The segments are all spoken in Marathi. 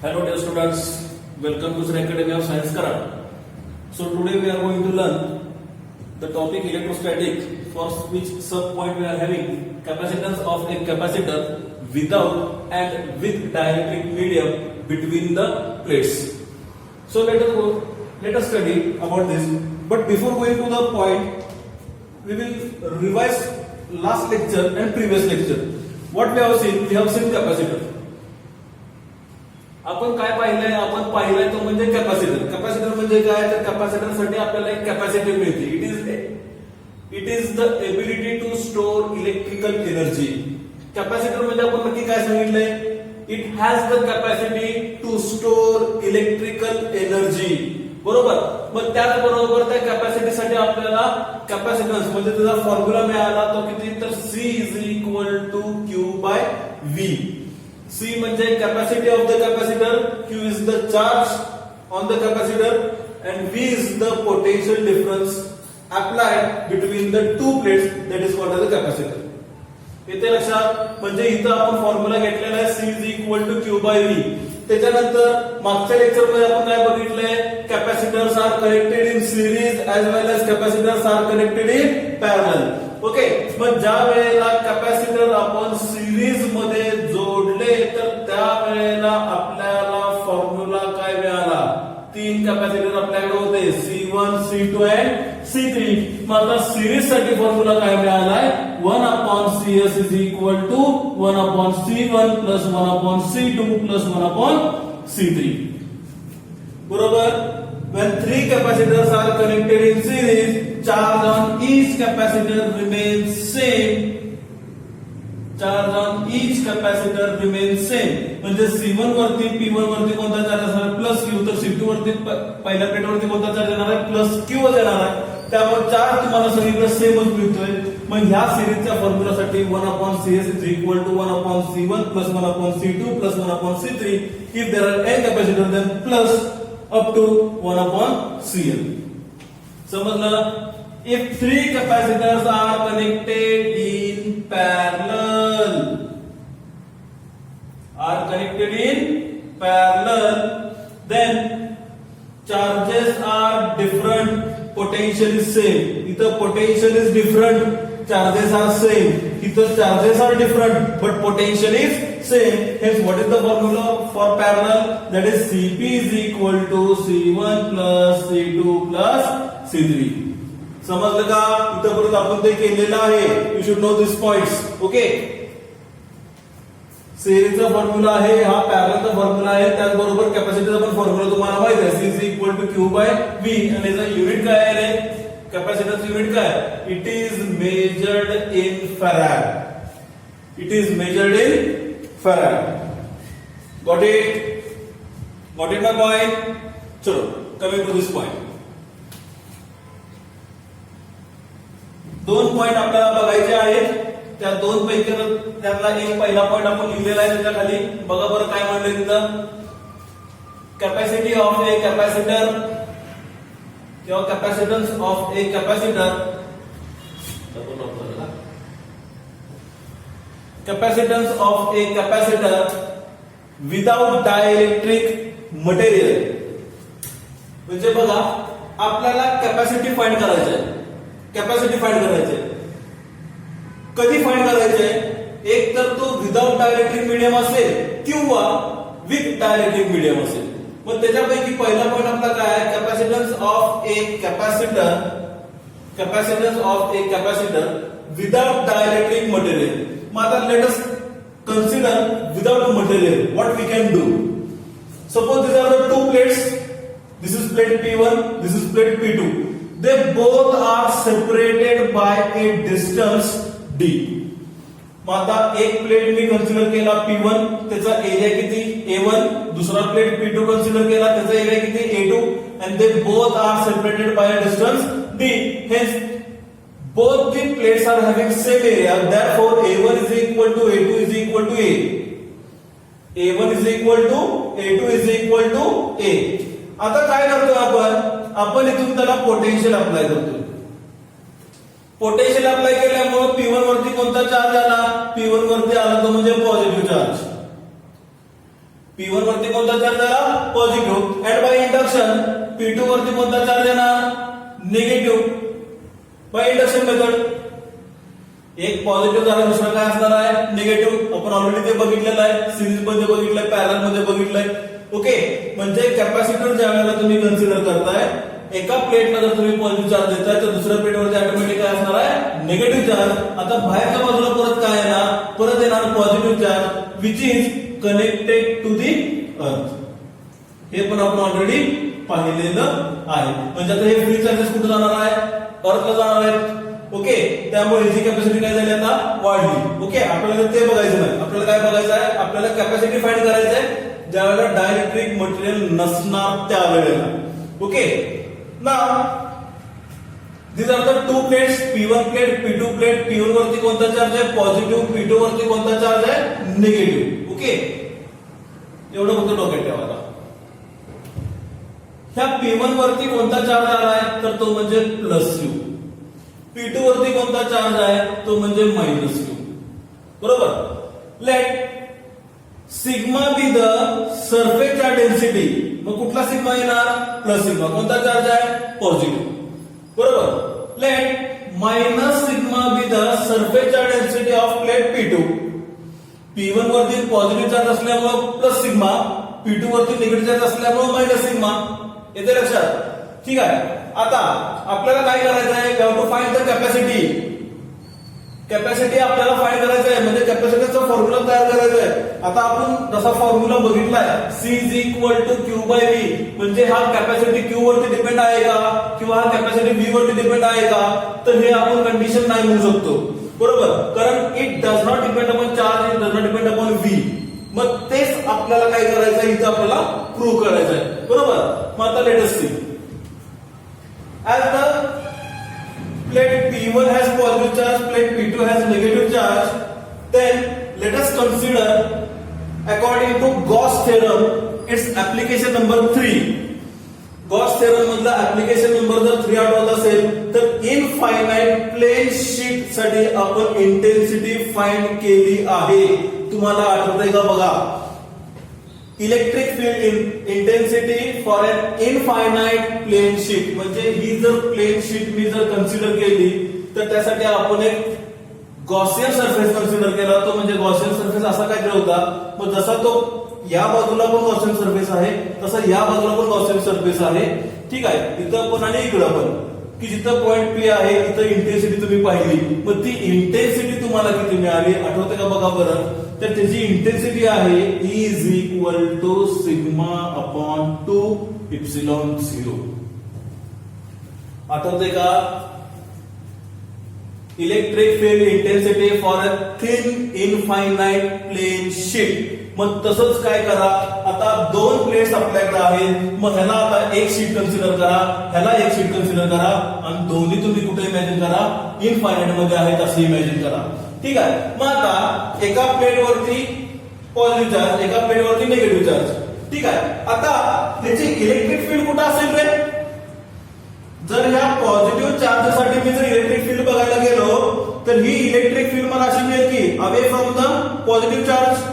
Hello dear students, welcome to Sri Academy of Science Karad. So today we are going to learn the topic electrostatic, for which sub point we are having capacitance of a capacitor without and with dielectric medium between the plates. So let us study about this. But before going to the point, we will revise last lecture and previous lecture. What we have seen capacitor. आपण काय पाहिलंय? आपण पाहिलंय तो म्हणजे कॅपॅसिटर. कॅपॅसिटर म्हणजे काय? तर कॅपॅसिटरसाठी आपल्याला एक कॅपॅसिटी मिळते. It is the ability to store electrical energy. Capacitor म्हणजे आपण नक्की काय सांगितलंय? It has the capacity to store electrical energy. बरोबर. मग त्याचबरोबर त्या कॅपॅसिटीसाठी आपल्याला कॅपॅसिटन्स म्हणजे त्याचा फॉर्म्युला मिळाला तो किती? तर C is equal to Q/V. C म्हणजे capacity of the capacitor, Q is the charge on the capacitor, and V is the potential difference applied between the two plates, that is called as the capacitor. इथे लक्षात म्हणजे इथं आपण फॉर्म्युला घेतलेला आहे C is equal to Q/V. त्याच्यानंतर मागच्या लेक्चर मध्ये आपण काय बघितलंय? Capacitors are connected in series as well as capacitors are connected in parallel. Okay. मग ज्या वेळेला कॅपॅसिटर आपण सिरीज मध्ये जोडले तर त्या वेळेला आपल्याला फॉर्म्युला काय मिळाला? तीन कॅपॅसिटर आपल्याकडे होते, C1, C2 and C3. मग आता सिरीज साठी फॉर्म्युला काय मिळालाय? 1/CS is equal to 1/C1 plus 1/C2 plus 1/C3. बरोबर. When three capacitors are connected in series, charge on each capacitor remains same. Charge on each capacitor remains same. म्हणजे C1 वरती P1 वरती कोणता चार्ज असणार आहे? Plus Q. तर C2 वरती पहिल्या प्लेट वरती कोणता चार्ज येणार आहे? प्लस Q येणार आहे. त्यामुळे चार्ज तुम्हाला सगळीकडे सेमच मिळतोय. मग ह्या सिरीजच्या फॉर्म्युलासाठी 1/CS is equal to 1/C1 plus 1/C2 plus 1/C3. If there are n capacitor then plus up to 1/CL. समजलं? If three capacitors are connected in parallel, then charges are different, potential is same. इथं potential is different, charges are same. इथं charges are different but potential is same. Hence what is the formula for parallel? That is Cp is equal to C1 plus C2 plus C3. समजलं का? इथपर्यंत आपण ते केलेलं आहे. You should know this points. Okay. सिरीजचा फॉर्म्युला आहे, हा पॅरललचा फॉर्म्युला आहे, त्याचबरोबर कॅपॅसिटरचा पण फॉर्म्युला तुम्हाला माहिती आहे. C is equal to Q/V. आणि याचा युनिट काय आहे? कॅपॅसिटरचं युनिट काय? It is measured in farad. It is measured in farad. Got it? Got it my point? चलो कमिंग टू दिस पॉइंट. दोन पॉइंट आपल्याला बघायचे आहेत. त्या दोन पैकी त्यातला एक पहिला पॉइंट आपण लिहिलेला आहे त्याच्या खाली. बघा बरं काय म्हणलंय तिथं? कॅपॅसिटी ऑफ ए कॅपॅसिटर किंवा capacitance of a capacitor. Capacitance of a capacitor without dielectric material. म्हणजे बघा आपल्याला कॅपॅसिटी फाइंड करायची आहे. कॅपॅसिटी फाइंड करायची आहे. कधी फाइंड करायचे? एक तर तो विदाउट डायइलेक्ट्रिक मीडियम असेल किंवा विथ डायइलेक्ट्रिक मीडियम असेल. मग त्याच्यापैकी पहिला पॉइंट आपला काय आहे? Capacitance of a capacitor. Capacitance of a capacitor without dielectric material. मग आता let us consider without material what we can do. Suppose this are the two plates. This is plate P1, this is plate P2. They both are separated by a distance d. मग आता एक प्लेट मी कन्सिडर केला P1, त्याचा एरिया किती? A1. दुसरा प्लेट P2 कन्सिडर केला, त्याचा एरिया किती? A2. and they both are separated by a distance d. Hence both the plates are having same area. Therefore A1 is equal to A2 is equal to A. A1 is equal to A2 is equal to A. आता काय करतोय आपण इथून त्याला पोटेन्शियल अप्लाय करतोय. पोटेन्शियल अप्लाय केल्यामुळे P1 वरती कोणता चार्ज आला? P1 वरती आला तो म्हणजे पॉझिटिव्ह चार्ज. P1 वरती कोणता चार्ज आला positive, and by induction P2 वरती कोणता चार्ज येणार निगेटिव्ह बाय इंडक्शन मेथड. एक पॉझिटिव्ह झाला, दुसरा काय असणार आहे निगेटिव्ह. आपण ऑलरेडी ते बघितलेलं आहे, सिरीज मध्ये बघितलंय, पॅरलल मध्ये बघितलंय. ओके, म्हणजे कॅपॅसिटर ज्या वेळेला तुम्ही कन्सिडर करताय, एका प्लेटला जर तुम्ही पॉझिटिव्ह चार्ज देताय तर दुसऱ्या प्लेटवरती ऑटोमॅटिक काय असणार आहे निगेटिव्ह चार्ज. आता बाहेरच्या बाजूला परत काय येणार, परत येणार positive charge which is connected to the earth. हे पण आपण ऑलरेडी पाहिलेलं आहे. म्हणजे आता हे फ्री चार्जेस कुठे जाणार आहे अर्थला जाणार आहेत. ओके, त्यामुळे याची कॅपॅसिटी काय झाली आता वाढली. ओके, आपल्याला ते बघायचं नाही, आपल्याला काय बघायचं आहे, आपल्याला कॅपॅसिटी फाइंड करायचं आहे ज्या वेळेला डायलेक्ट्रिक मटेरियल नसणार त्यावेळेला. Okay, now these are the two plates, P1 plate, P2 plate. P1 वरती कोणता चार्ज आहे पॉझिटिव्ह, P2 वरती कोणता चार्ज आहे निगेटिव्ह. ओके, एवढं फक्त डोक्यात ठेवा. ह्या P1 वरती कोणता चार्ज आला आहे तर तो म्हणजे प्लस Q. P2 वरती कोणता चार्ज आहे तो म्हणजे मायनस Q. बरोबर. Let sigma be the surface charge density. मग कुठला सिग्मा येणार प्लस सिग्मा. कोणता चार्ज आहे पॉझिटिव्ह. बरोबर. Let minus sigma be the surface charge density of plate P2. P1 वरती पॉझिटिव्ह चार्ज असल्यामुळे प्लस सिग्मा, P2 वरती निगेटिव्ह चार्ज असल्यामुळे मायनस सिग्मा. येते लक्षात. ठीक आहे, आता आपल्याला काय करायचं आहे, we have to find the capacity. Capacity आपल्याला फाइंड करायचं आहे, म्हणजे कॅपॅसिटीचा फॉर्म्युला तयार करायचा आहे. आता आपण जसा फॉर्म्युला बघितलाय C is equal to Q by V, म्हणजे हा कॅपॅसिटी Q वरती डिपेंड आहे का किंवा हा कॅपॅसिटी V वरती डिपेंड आहे का, तर हे आपण कंडिशन नाही म्हणू शकतो. बरोबर, कारण it does not depend upon charge, it does not depend upon V. मग तेच आपल्याला काय करायचं आहे इथं आपल्याला प्रूव्ह करायचं आहे. बरोबर. मग आता let us see. As the plate P1 has positive charge, plate P2 has negative charge, then let us consider according to Gauss theorem its application number 3. Gauss theorem मधला application number जर 3 आठवत असेल तर इनफायनाइट प्लेन शीट साठी आपण इंटेन्सिटी फाइंड केली आहे. तुम्हाला आठवतंय का बघा. Electric field intensity for an infinite plane sheet, म्हणजे ही जर प्लेन शीट मी जर कन्सिडर केली तर त्यासाठी आपण एक गॉसियन सरफेस कन्सिडर केला. तो म्हणजे गॉसियन सरफेस असा काहीतरी होता. मग जसा तो या बाजूला पण गॉसियन सरफेस आहे तसं या बाजूला पण गॉसियन सरफेस आहे. ठीक आहे, इथं पण आणि इकडं पण, की जिथं पॉइंट P आहे तिथं इंटेन्सिटी तुम्ही पाहिली. मग ती इंटेन्सिटी तुम्हाला किती मिळाली आठवते का बघा बरं. तर त्याची इंटेन्सिटी आहे E is equal to sigma upon 2 epsilon 0. आठवते का. Electric field intensity for a thin infinite plane sheet. मग तसंच काय करा, आता 2 प्लेट्स आपल्याकडे आहेत. मग ह्याला आता एक शीट कन्सिडर करा, ह्याला एक शीट कन्सिडर करा आणि दोन्ही तुम्ही कुठे इमॅजिन करा इनफायनाइट मध्ये आहेत असं इमॅजिन करा. ठीक आहे. मग आता एका प्लेटवरती पॉझिटिव्ह चार्ज, एका प्लेटवरती निगेटिव्ह चार्ज. ठीक आहे. आता त्याची इलेक्ट्रिक फील्ड कुठं असेल रे. जर ह्या पॉझिटिव्ह चार्जसाठी मी जर इलेक्ट्रिक फील्ड बघायला गेलो तर ही इलेक्ट्रिक फील्ड मला अशी मिळेल की away from the positive charge.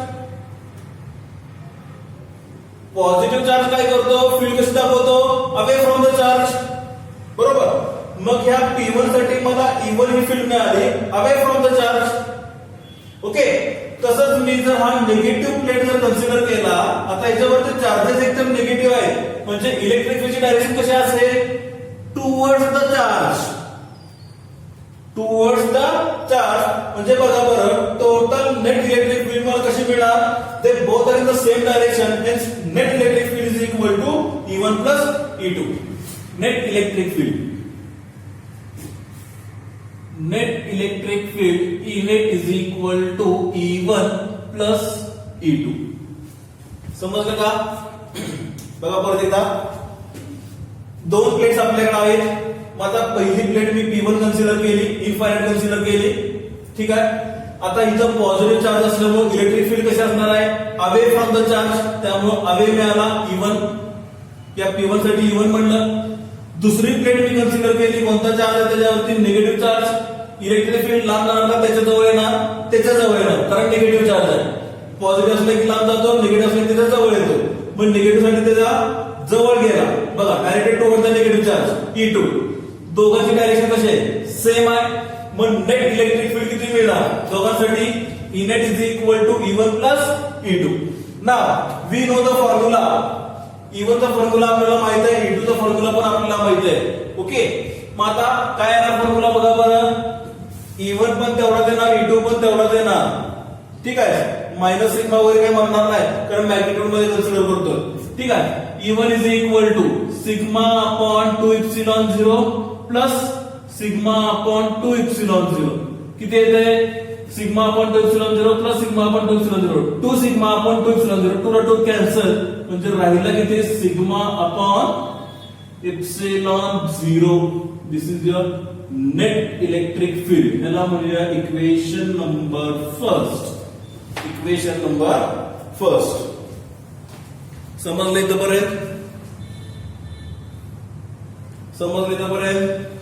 Positive charge काय करतो, फील्ड कशी दाखवतो अवे फ्रॉम द चार्ज. बरोबर. मग ह्या P1 साठी मला E1 ही फील्ड मिळाली away from the charge. Okay, तसंच मी जर हा निगेटिव्ह प्लेट जर कन्सिडर केला, आता याच्यावरती चार्जेस एकदम निगेटिव्ह आहे, म्हणजे इलेक्ट्रिक फील्डची डायरेक्शन कशी असेल towards the charge. Towards the charge म्हणजे बघा बरं, टोटल नेट इलेक्ट्रिक फील्ड मला कशी मिळणार, they both are in the same direction, hence net electric field is equal to E1 plus E2. Net electric field, net electric field E net is equal to E1 plus E2. समजलं का. बघा परत एकदा, 2 प्लेट्स आपल्याकडे आहेत. मग आता पहिली प्लेट मी P1 कन्सिडर केली, इनफायनाइट कन्सिडर केली. ठीक आहे. आता इथं पॉझिटिव्ह चार्ज असल्यामुळे इलेक्ट्रिक फील्ड कशी असणार आहे अवे फ्रॉम द चार्ज, त्यामुळे अवे मिळाला E1. या P1 साठी E1 म्हणलं. दुसरी प्लेट मी कन्सिडर केली, कोणता चार्ज आहे त्याच्यावरती निगेटिव्ह चार्ज. इलेक्ट्रिक फील्ड लांब जाणार त्याच्या जवळ येणार, कारण निगेटिव्ह चार्ज आहे. पॉझिटिव्ह असले की लांब जातो, निगेटिव्ह असले की त्याच्या जवळ येतो. मग निगेटिव्ह साठी त्याच्या जवळ गेला बघा, directed toward the negative charge E2. दोघांची डायरेक्शन कशी आहे, सेम आहे. मग नेट इलेक्ट्रिक फील्ड किती मिळणार दोघांसाठी, E net is equal to E1 plus E2. Now we know the formula. E1 चा फॉर्म्युला आपल्याला माहित आहे, E2 चा फॉर्म्युला पण आपल्याला माहित आहे. ओके, मग आता काय येणार फॉर्म्युला बघा बरं. E1 पण तेवढा देणार, E2 पण तेवढा देणार. ठीक आहे, मायनस सिग्मा वगैरे काही म्हणणार नाही, कारण मॅग्निट्यूड मध्ये कन्सिडर करतो. ठीक आहे, E1 is equal to sigma upon 2 epsilon 0 plus sigma upon 2 epsilon 0. किती येते, sigma upon 2 epsilon 0 plus sigma upon 2 epsilon 0. 2 sigma upon 2 epsilon 0, 2 ला 2 कॅन्सल, म्हणजे राहिला किती, sigma upon epsilon 0. This is your net electric field. याला म्हणूया equation number first. Equation number first. समजलं इथपर्यंत, समजलं इथपर्यंत.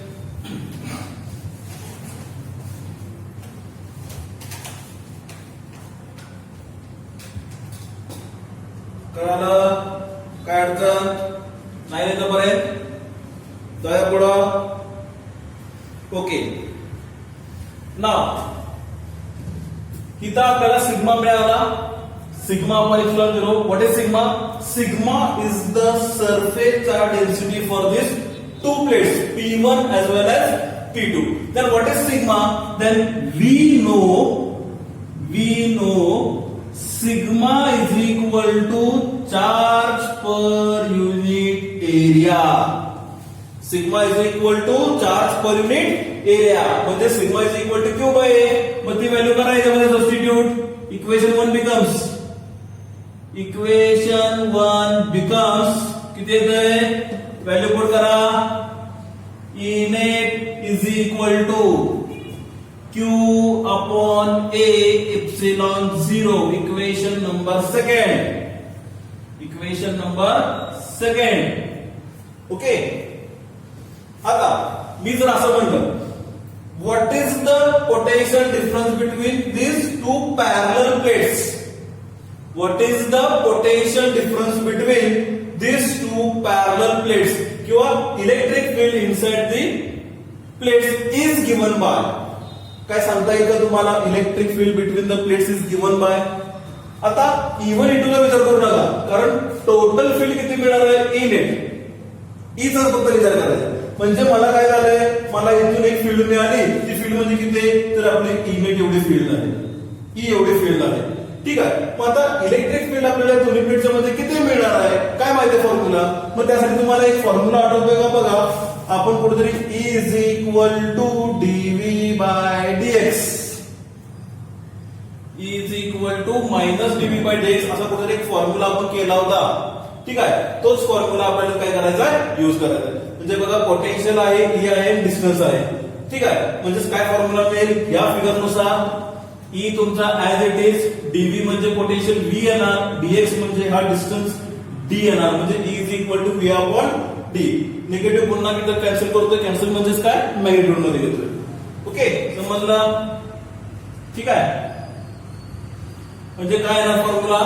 कळालं, काय अडचण नाही इथपर्यंत, जाऊया पुढं. ओके, नाव इथं आपल्याला सिग्मा मिळाला, sigma upon epsilon 0. What is sigma, sigma is the surface charge density for this two plates P1 as well as P2. Then what is sigma? Then we know sigma is equal to charge per unit area. Sigma is equal to charge per unit area. म्हणजे sigma is equal to Q by A. मग ती व्हॅल्यू करा याच्यामध्ये सबस्टिट्यूट. इक्वेशन 1 becomes किती येतंय, व्हॅल्यू पुट करा. E net is equal to Q upon A epsilon 0. Equation number second. Equation number second. Okay, आता मी जर असं म्हणलं, what is the potential difference between these two parallel plates? What is the potential difference between these two parallel plates? किंवा electric field inside the plates is given bye. काय सांगता येईल का तुम्हाला, electric field between the plates is given bye. आता E1 E2 चा विचार करू नका, कारण टोटल फील्ड किती मिळणार आहे, E net. E चा फक्त विचार करायचा. म्हणजे मला काय झालंय, मला इथून एक फील्ड मिळाली, ती फील्ड म्हणजे किती, तर आपली E net एवढी फील्ड आहे, E एवढी फील्ड आहे. ठीक आहे, मग आता इलेक्ट्रिक फील्ड आपल्याला दोन्ही प्लेटच्या मध्ये किती मिळणार आहे, काय माहिती फॉर्म्युला. मग त्यासाठी तुम्हाला एक फॉर्म्युला आठवतोय का बघा, आपण कुठेतरी E is equal to dv by dx. E is equal to minus dv by dx असा कुठेतरी एक फॉर्म्युला आपण केला होता. ठीक आहे, तोच फॉर्म्युला आपल्याला काय करायचा आहे, युज करायचा आहे. म्हणजे बघा, पोटेन्शियल आहे, E आहे, डिस्टन्स आहे. ठीक आहे, म्हणजे काय फॉर्म्युला मिळेल, या फिगर नुसार E तुमचा ऍज इट इज, dv म्हणजे पोटेन्शियल V येणार, dx म्हणजे हा डिस्टन्स d येणार, म्हणजे E is equal to V upon d. Negative पुन्हा किती कॅन्सल करतोय, कॅन्सल म्हणजेच काय, मॅग्निट्यूड मध्ये घेतोय. ओके, समजलं. ठीक आहे, म्हणजे काय येणार formula,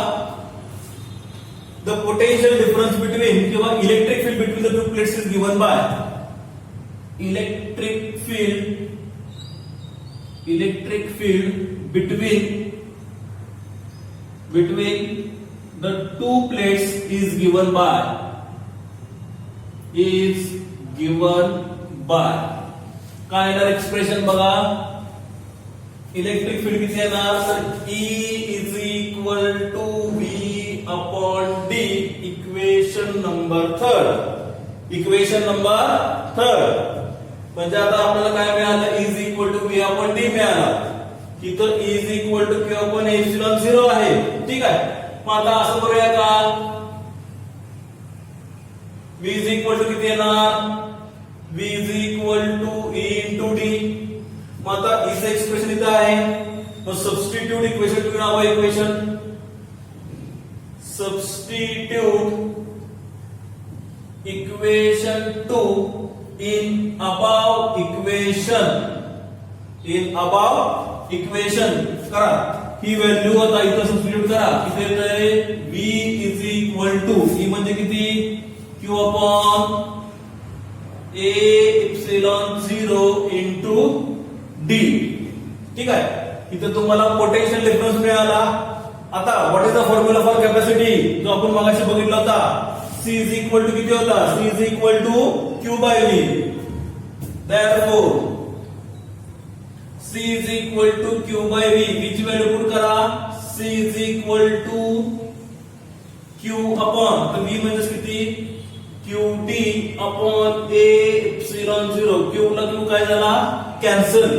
the potential difference between किंवा electric field between the two plates is given by electric field between the two plates is given by काय येणार एक्सप्रेशन बघा, इलेक्ट्रिक फील्ड किती येणार, तर E is equal to V upon D. Equation number third. Equation number third म्हणजे आता आपल्याला काय मिळालं, E is equal to V upon D मिळाला. इथं E is equal to Q upon epsilon 0 आहे. ठीक आहे, मग आता असं करूया का, V इज इक्वल टू किती येणार, V is equal to E into D. मग आता E चं एक्सप्रेशन इथं आहे, मग सबस्टिट्यूट इक्वेशन टू नाव आहे, equation substitute equation 2 in above equation करा, ही व्हॅल्यू आता इथं सबस्टिट्यूट करा. किती येतंय? V is equal to, E म्हणजे किती? Q upon A epsilon 0 into D. ठीक आहे. इथं तुम्हाला पोटेन्शियल डिफरन्स मिळाला. आता what is the formula for capacity, जो आपण मगाशी बघितला होता. C इज इक्वल टू किती होता? C is equal to Q by V. Therefore C is equal to Q by V. which value put करा? C is equal to Q upon, तर V म्हणजे किती? QT upon A epsilon 0. Q ला Q काय झाला? कॅन्सल.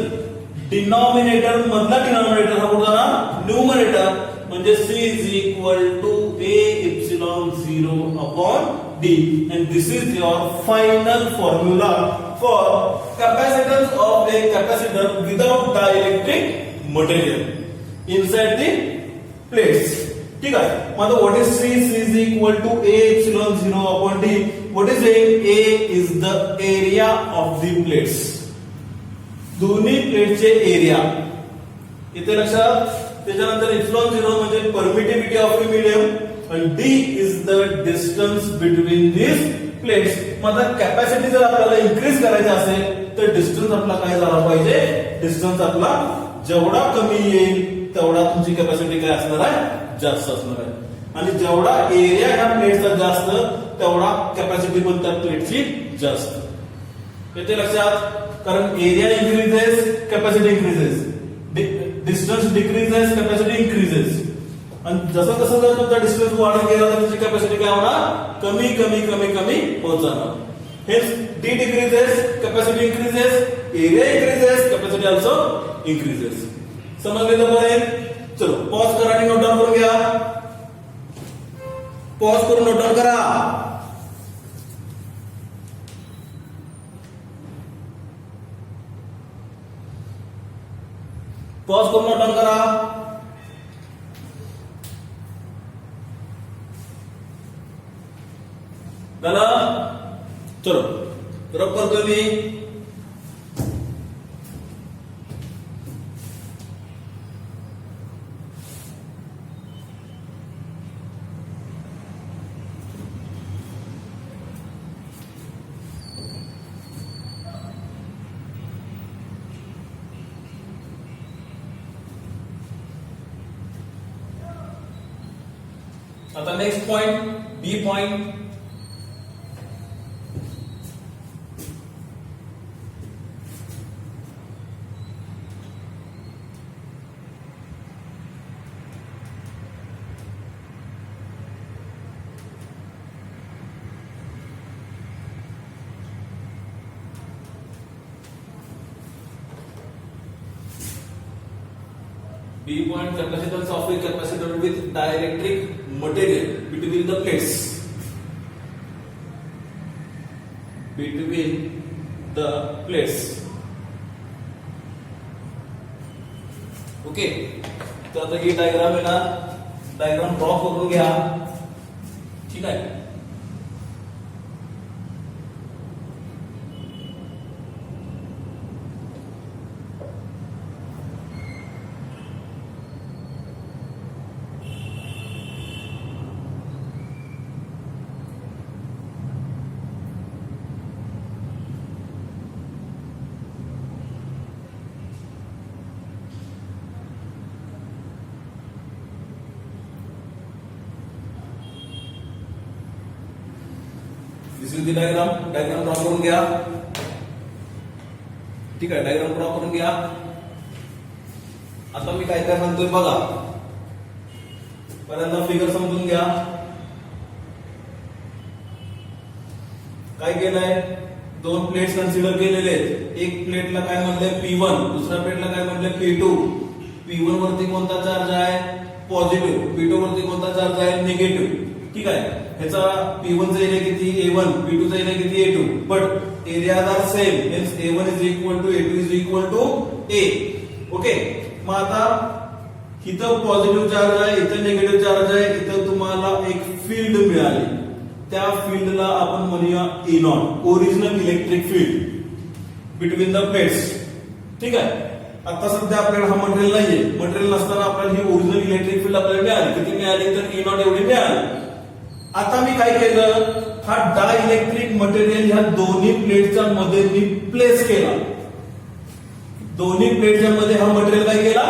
डिनॉमिनेटर मधला डिनॉमिनेटर हा कुठला ना? न्यूमरेटर. म्हणजे C is equal to A epsilon 0 upon D. And this is your final formula for capacitance of a capacitor without dielectric material inside the plates. ठीक आहे. मग what is C? C is equal to A epsilon 0 upon D. What is A? A is the area of the plates. दोन्ही प्लेटचे एरिया इथे लक्षात. त्याच्यानंतर एप्सिलॉन 0 म्हणजे परमिटिव्हिटी ऑफ द मीडियम आणि D is the distance between these plates. मग आता कॅपॅसिटी जर आपल्याला इन्क्रीज करायचं असेल तर डिस्टन्स आपला काय झाला पाहिजे? डिस्टन्स आपला जेवढा कमी येईल तेवढा तुमची कॅपॅसिटी काय असणार आहे? जास्त असणार आहे. आणि जेवढा एरिया ह्या प्लेटचा जास्त तेवढा कॅपॅसिटी पण त्या प्लेटची जास्त. येते लक्षात. कारण area increases, capacity increases. Distance decreases, capacity increases. आणि जसं जसं जर तुमचा डिस्टन्स वाढत गेला तर तुमची कॅपॅसिटी काय होणार? कमी कमी कमी कमी होत जाणार. H D decreases, capacity increases, area increases, capacity also increases. समजलं बरं? चलो पॉज करा आणि नोट डाऊन करून घ्या. पॉज करून नोट डाऊन करा. पॉज करून नोट डाऊन करा. झालं? चलो रब करतो मी. आता next point, B point. B point, capacitance of a capacitor with dielectric material between the plates. Between the plates. Okay. तर आता ही डायग्राम आहे ना, डायग्राम ड्रॉ करून घ्या. ठीक आहे. This is the diagram. Diagram draw करून घ्या. ठीक आहे. डायग्राम ड्रॉ करून घ्या. आता मी काय काय सांगतोय बघा. पहिल्यांदा फिगर समजून घ्या. काय केलंय? दोन प्लेट्स कन्सिडर केलेले आहेत. एक प्लेटला काय म्हणलंय? P1. दुसऱ्या प्लेटला काय म्हणलंय? P2. P1 वरती कोणता चार्ज आहे? पॉझिटिव्ह. P2 वरती कोणता चार्ज आहे? निगेटिव्ह. ठीक आहे. ह्याचा P1 चा एरिया किती? A1. P2 चा एरिया किती? A2. But areas are same. Means A1 is equal to A2 is equal to A. Okay. मग आता इथं पॉझिटिव्ह चार्ज आहे, इथं निगेटिव्ह चार्ज आहे. इथं तुम्हाला एक फील्ड मिळाली. त्या फील्डला आपण म्हणूया E0, original electric field between the plates. ठीक आहे. आता सध्या आपल्याला हा मटेरियल नाहीये, मटेरियल नसताना आपल्याला ही ओरिजिनल इलेक्ट्रिक फील्ड आपल्याला मिळाली. किती मिळाली तर E नॉट एवढी मिळाली. आता मी काय केलं, हा डायइलेक्ट्रिक मटेरियल ह्या दोन्ही प्लेटच्या मध्ये मी प्लेस केला. दोन्ही प्लेटच्या मध्ये हा मटेरियल काय केला,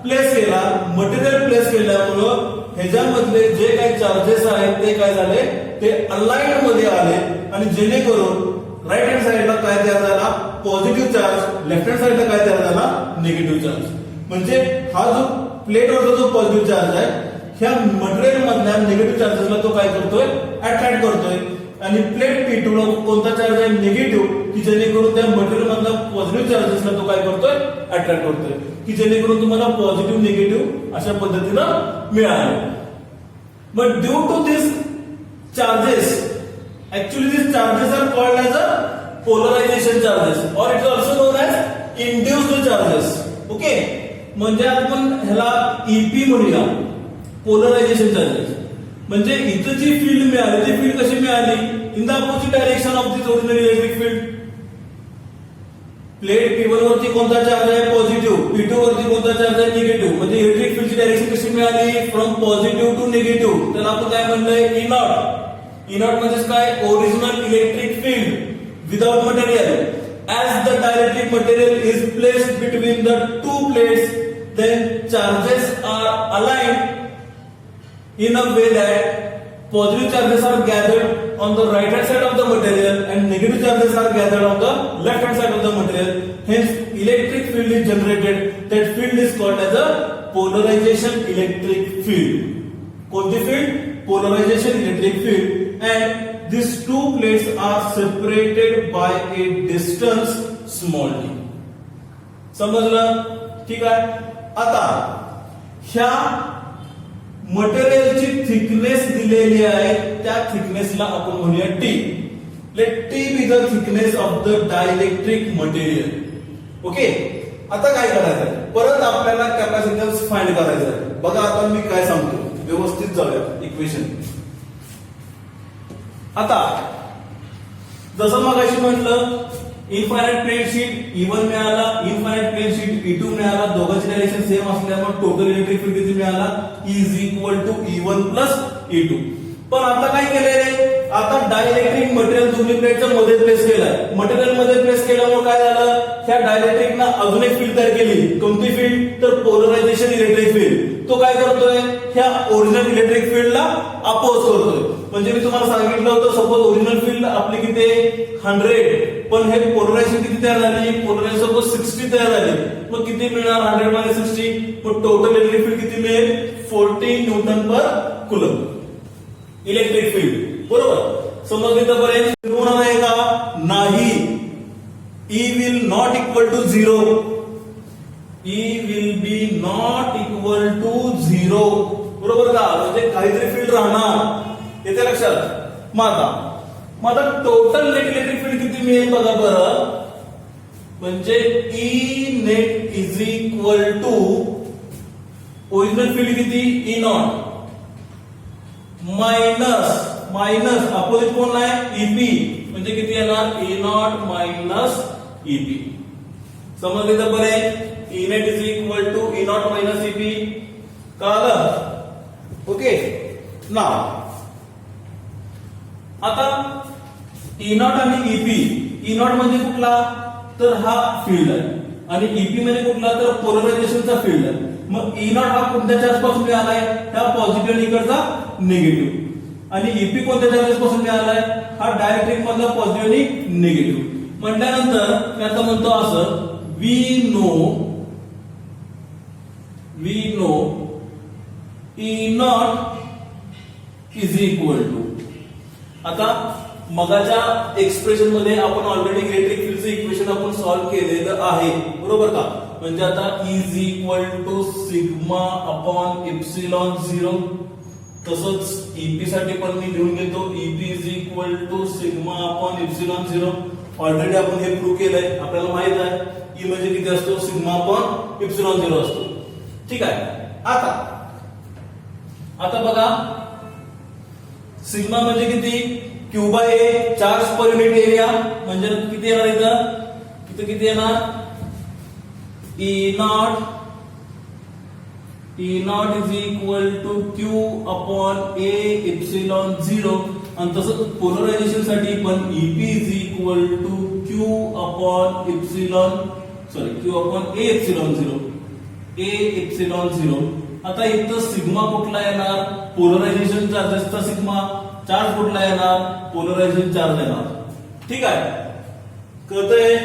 प्लेस केला. मटेरियल प्लेस केल्यामुळं ह्याच्यामधले जे काही चार्जेस आहेत ते काय झाले, ते अलाइन्ड मध्ये आले आणि जेणेकरून राईट हँड साइडला काय तयार झाला, पॉझिटिव्ह चार्ज, लेफ्ट हँड साइडला काय तयार झाला, निगेटिव्ह चार्ज. म्हणजे हा जो प्लेटवरचा जो पॉझिटिव्ह चार्ज आहे ह्या मटेरियल मधल्या निगेटिव्ह चार्जेसला तो काय करतोय, अट्रॅक्ट करतोय. आणि प्लेट P2 ला कोणता चार्ज आहे, निगेटिव्ह, की जेणेकरून त्या मटेरियल मधल्या पॉझिटिव्ह चार्जेसला तो काय करतोय, अट्रॅक्ट करतोय, की जेणेकरून तुम्हाला पॉझिटिव्ह निगेटिव्ह अशा पद्धतीनं मिळाले. But due to this charges, actually these charges are called as a polarization charges or it is also known as induced charges. Okay, म्हणजे आपण ह्याला EP म्हणूया, पोलरायझेशन चार्जेस. म्हणजे इथं जी फील्ड मिळाली ती फील्ड कशी मिळाली, in the opposite direction of this original electric field. Plate P1 वरती कोणता चार्ज आहे, पॉझिटिव्ह, P2 वरती कोणता चार्ज आहे, निगेटिव्ह. म्हणजे इलेक्ट्रिक फील्डची डायरेक्शन कशी मिळाली, फ्रॉम पॉझिटिव्ह टू निगेटिव्ह. त्याला आपण काय म्हणलंय, E नॉट. E नॉट म्हणजे काय, original electric field without material. As the dielectric material is placed between the two plates, then charges are aligned in a way that positive charges are gathered on the right hand side of the material and negative charges are gathered on the left hand side of the material. Hence, electric field is generated. That field is called as a polarization electric field. कोणती field? Polarization electric field. And these two plates are separated by a distance small d. समजलं? ठीक आहे. आता ह्या मटेरियलची थिकनेस दिलेली आहे, त्या थिकनेसला आपण म्हणूया T. Let T be the thickness of the dielectric material. Okay, आता काय करायचंय, परत आपल्याला कॅपॅसिटन्स फाइंड करायचं आहे. बघा आता मी काय सांगतो, व्यवस्थित जाऊया इक्वेशन. आता जसं मगाशी म्हटलं, इनफायनाइट प्लेन शीट E1 मिळाला, इनफायनाइट प्लेन शीट E2 मिळाला. दोघांची डायरेक्शन सेम असल्यामुळे टोटल इलेक्ट्रिक फील्ड किती मिळाला, E is equal to E1 plus E2. पण आता काय केलंय, आता डायइलेक्ट्रिक मटेरियल दोन्ही प्लेटच्या मध्ये प्लेस केलाय. मटेरियल मध्ये प्लेस केल्यामुळे काय झालं, ह्या डायइलेक्ट्रिकना अजून एक फील्ड तयार केली. कोणती फील्ड, तर पोलरायझेशन इलेक्ट्रिक फील्ड. तो काय करतोय, ह्या ओरिजिनल इलेक्ट्रिक फील्डला अपोज करतोय. म्हणजे मी तुम्हाला सांगितलं होतं, सपोज ओरिजिनल फील्ड आपली किती आहे, 100, पण हे पोलरायझेशन किती तयार झाली, पोलरायझेशन सपोज 60 तयार झाली. मग किती मिळणार, 100 मायनस 60, मग टोटल इलेक्ट्रिक फील्ड किती मिळेल, 40 Newton per coulomb electric field. बरोबर, समजले तर बरे. होणार आहे का, नाही. E will not equal to 0. E will be not equal to 0. बरोबर का, म्हणजे काहीतरी फील्ड राहणार, येते लक्षात. माझा टोटल नेट इलेक्ट्रिक फील्ड किती मिळेल बघा बरं, म्हणजे E net is equal to original field किती, E नॉट मायनस अपोजिट कोण आहे, EP. म्हणजे किती येणार, E नॉट मायनस EP. समजले तर बरे. E net is equal to E not minus EP. कळलं? ओके ना. आता E नॉट आणि EP, E नॉट म्हणजे कुठला, तर हा फील्ड आहे, आणि EP म्हणजे कुठला, तर पोलरायझेशनचा फील्ड आहे. मग E नॉट हा कोणत्या चार्ज पासून मिळालाय, ह्या पॉझिटिव्ह इकडचा निगेटिव्ह. आणि EP कोणत्या चार्जेस पासून मिळालाय, हा डायइलेक्ट्रिक मधला पॉझिटिव्ह आणि निगेटिव्ह. म्हटल्यानंतर मी आता म्हणतो असं, we know E not is equal to. आता मगाच्या एक्सप्रेशन मध्ये आपण ऑलरेडी इलेक्ट्रिक फील्डचं इक्वेशन आपण सॉल्व्ह केलेलं आहे, बरोबर का. म्हणजे आता E is equal to sigma upon epsilon 0. तसंच EP साठी पण मी लिहून घेतो, EP is equal to sigma upon epsilon 0. Already आपण हे प्रूव्ह केलंय, आपल्याला माहित आहे E म्हणजे किती असतो, सिग्मा अपॉन एप्सिलॉन 0 असतो. ठीक आहे. आता बघा, सिग्मा म्हणजे किती, Q by A, charge per unit area. म्हणजे किती येणार, इथं किती येणार, E naught is equal to Q upon A epsilon 0 आणि तसंच पोलरायझेशन साठी पण EP is equal to Q upon A epsilon 0 आता इथं सिग्मा कुठला येणार पोलरायझेशन चार्जेसचा सिग्मा चार्ज कुठला येणार पोलरायझेशन चार्ज येणार ठीक आहे कळतंय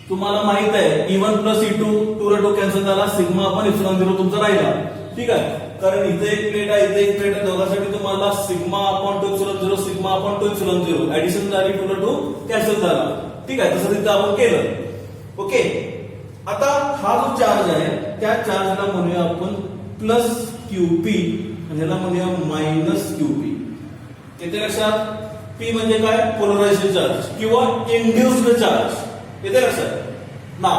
तुम्हाला माहित आहे E1 प्लस E2 2 रे 2 कॅन्सल झाला सिग्मा आपण एप्सिलॉन 0 तुमचा राहिला ठीक आहे कारण इथे एक प्लेट आहे इथे एक प्लेट आहे दोघांसाठी तुम्हाला sigma upon 2 epsilon 0 sigma upon 2 epsilon 0 addition झाली 2 रे 2 कॅन्सल झाला ठीक आहे तसं तिथं आपण केलं ओके आता हा जो चार्ज आहे त्या चार्जला म्हणूया आपण प्लस QP आणि ह्याला म्हणूया मायनस QP येते लक्षात P म्हणजे काय पोलरायझेशन चार्ज किंवा इंड्युस्ड चार्ज येते लक्षात ना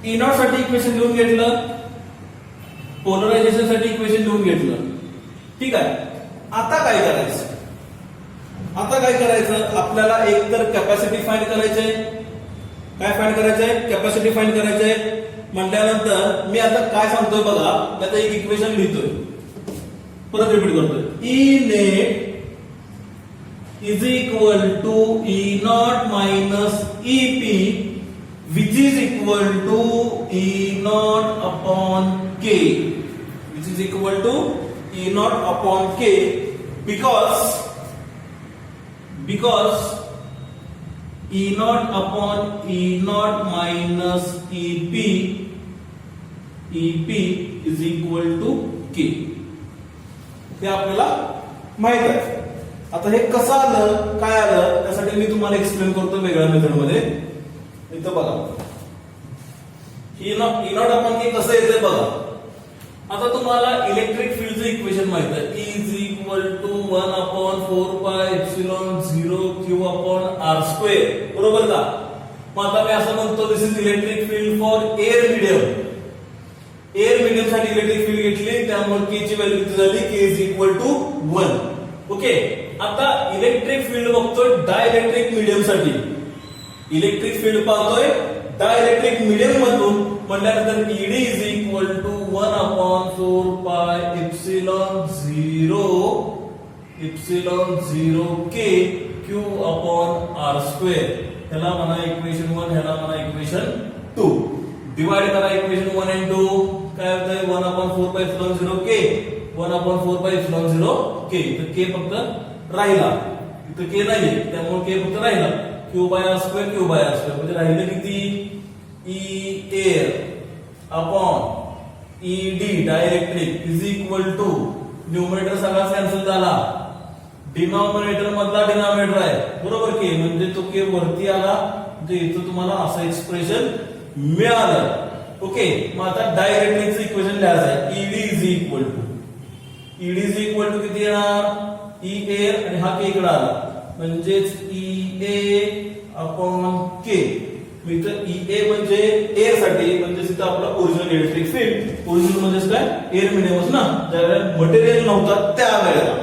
E नॉट साठी इक्वेशन लिहून घेतलं पोलरायझेशन साठी इक्वेशन लिहून घेतलं ठीक आहे आता काय करायचं आपल्याला एक तर कॅपॅसिटी फाइंड करायचंय काय फाइंड करायचंय कॅपॅसिटी फाइंड करायचंय म्हटल्यानंतर मी आता काय सांगतोय बघा आता एक इक्वेशन लिहितोय परत रिपीट करतोय E net is equal to E naught minus EP which is equal to E naught upon K which is equal to E naught upon K because E naught upon E naught minus EP is equal to K हे आपल्याला माहित आहे आता हे कसं आलं काय आलं त्यासाठी मी तुम्हाला एक्सप्लेन करतो वेगळ्या मेथड मध्ये इथं बघा E नॉट आपण की कसं येते बघा आता तुम्हाला इलेक्ट्रिक फील्डचं इक्वेशन माहित आहे E is equal to 1 upon 4 pi epsilon 0 Q upon R square बरोबर का मग आता मी असं म्हणतो this is electric field for air medium साठी इलेक्ट्रिक फील्ड घेतली त्यामुळे K ची व्हॅल्यू किती झाली K is equal to 1 okay आता इलेक्ट्रिक फील्ड बघतोय डायइलेक्ट्रिक मीडियम साठी इलेक्ट्रिक फील्ड पाहतोय डायइलेक्ट्रिक मीडियम मधून म्हटल्यानंतर ED is equal to 1 upon 4 pi epsilon 0 K Q upon R square ह्याला म्हणा इक्वेशन 1 ह्याला म्हणा इक्वेशन 2 डिवाइड करा इक्वेशन 1 and 2 काय होतंय 1 upon 4 pi epsilon 0 K 1 upon 4 pi epsilon 0 K तर K फक्त राहिला इथं K नाही त्यामुळे K फक्त राहिला Q by R square म्हणजे राहिले किती E air upon ED dielectric is equal to numerator सगळा कॅन्सल झाला डिनॉमिनेटर मधला डिनॉमिनेटर आहे बरोबर K म्हणजे तो K वरती आला म्हणजे इथं तुम्हाला असं एक्सप्रेशन मिळालं ओके मग आता डायइलेक्ट्रिकचं इक्वेशन लिहायचं आहे ED is equal to किती येणार E air आणि हा K इकडे आला म्हणजेच EA upon K इथं EA म्हणजे एअर साठी म्हणजे इथं आपला ओरिजिनल इलेक्ट्रिक फील्ड ओरिजिनल म्हणजे काय एअर मीडियमच ना ज्यावेळेला मटेरियल नव्हता त्यावेळेला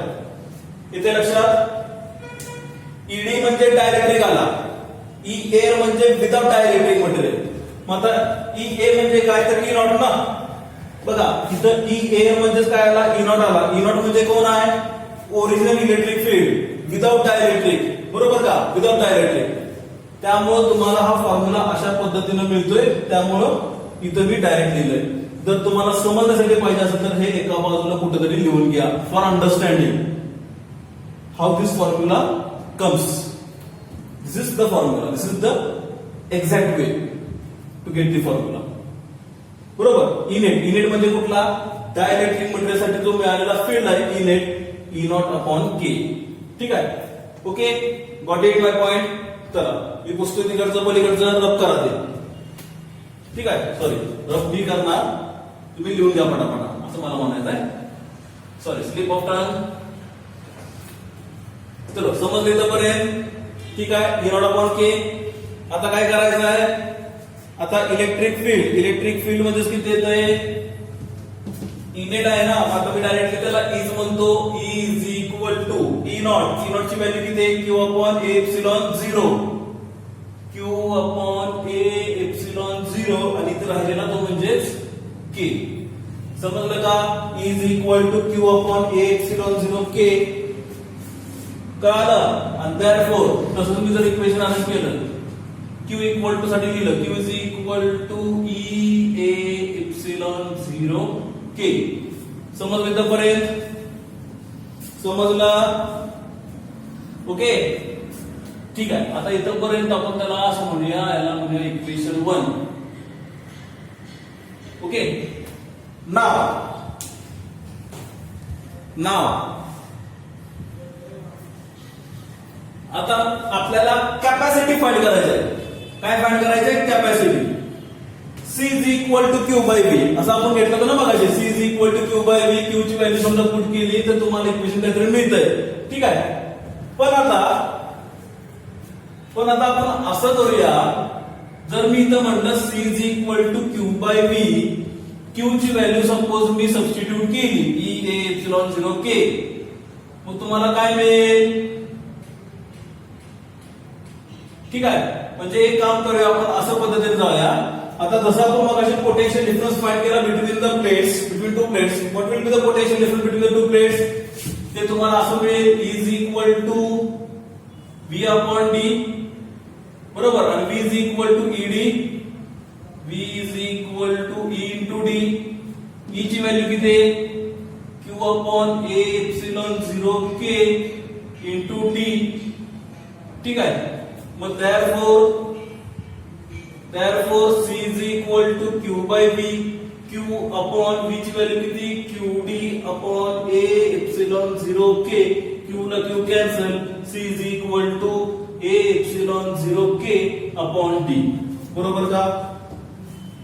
इथे लक्षात ED म्हणजे डायइलेक्ट्रिक आला E air म्हणजे विदाउट डायइलेक्ट्रिक मटेरियल मग आता EA म्हणजे काय तर E नॉट ना बघा इथं E air म्हणजे काय आला E नॉट आला E नॉट म्हणजे कोण आहे original electric field without dielectric बरोबर का विदाउट डायइलेक्ट्रिक त्यामुळे तुम्हाला हा फॉर्म्युला अशा पद्धतीने मिळतोय त्यामुळे इथं मी डायरेक्ट लिहिलंय जर तुम्हाला समजण्यासाठी पाहिजे असेल तर हे एका बाजूला कुठेतरी लिहून घ्या for understanding how this formula comes this is the formula this is the exact way to get the formula बरोबर इनेट म्हणजे कुठला डायइलेक्ट्रिक मटेरियल साठी जो मिळालेला फील्ड आहे इनेट E नॉट अपॉन K ठीक आहे okay got it my point चला मी पुस्तक तिकडचं पलीकडचं रब करा ते ठीक आहे सॉरी रब मी करणार तुम्ही लिहून घ्या पटापटा असं मला म्हणायचं आहे सॉरी स्लिप ऑफ टंग चलो समजले इथपर्यंत ठीक आहे E नॉट अपॉन K आता काय करायचं आहे आता इलेक्ट्रिक फील्ड मध्ये किती येत आहे इनेट आहे ना आता मी डायरेक्टली त्याला इज म्हणतो E is equal to E naught ची व्हॅल्यू किती आहे Q upon A epsilon 0 Q upon A epsilon K. समजलं का? Is equal to Q upon A epsilon 0 K. कळालं? आणि देअरफॉर तसं तुम्ही जर इक्वेशन अरेंज केलं, क्यू इक्वल टू साठी लिहिलं, Q is equal to E A epsilon 0 K. समजलं इथपर्यंत? समजला? ओके, ठीक आहे. आता इथपर्यंत आपण त्याला असं म्हणूया, याला म्हणूया इक्वेशन 1. ओके, नाव आता आपल्याला कॅपॅसिटी फाइंड करायची आहे. काय फाइंड करायचं आहे? Capacity. C is equal to Q by V असं आपण घेतलं होतं ना मगाशी. C is equal to Q by V. Q ची व्हॅल्यू समजा पुट केली तर तुम्हाला इक्वेशन काहीतरी मिळतंय. ठीक आहे. पण आता आपण असं करूया, जर मी इथं म्हणलं C is equal to Q by V, Q ची व्हॅल्यू सपोज मी सबस्टिट्यूट केली ई ए एप्सिलॉन 0 के, मग तुम्हाला काय मिळेल? ठीक आहे. म्हणजे एक काम करूया आपण, असं पद्धतीने जाऊया. आता जसं आपण मगाशी पोटेन्शियल डिफरन्स फाइंड केला between two plates, what will be the potential difference between the two plates? ते तुम्हाला असं मिळेल is equal to V upon D, बरोबर. आणि V is equal to ED, V is equal to E into D. E ची व्हॅल्यू किती आहे? Q upon A epsilon 0 K into D. ठीक आहे. मग therefore C is equal to Q by V. Q upon V ची व्हॅल्यू किती? QD upon A epsilon 0 K. Q ला Q cancel. C is equal to A epsilon 0 K upon D. बरोबर का?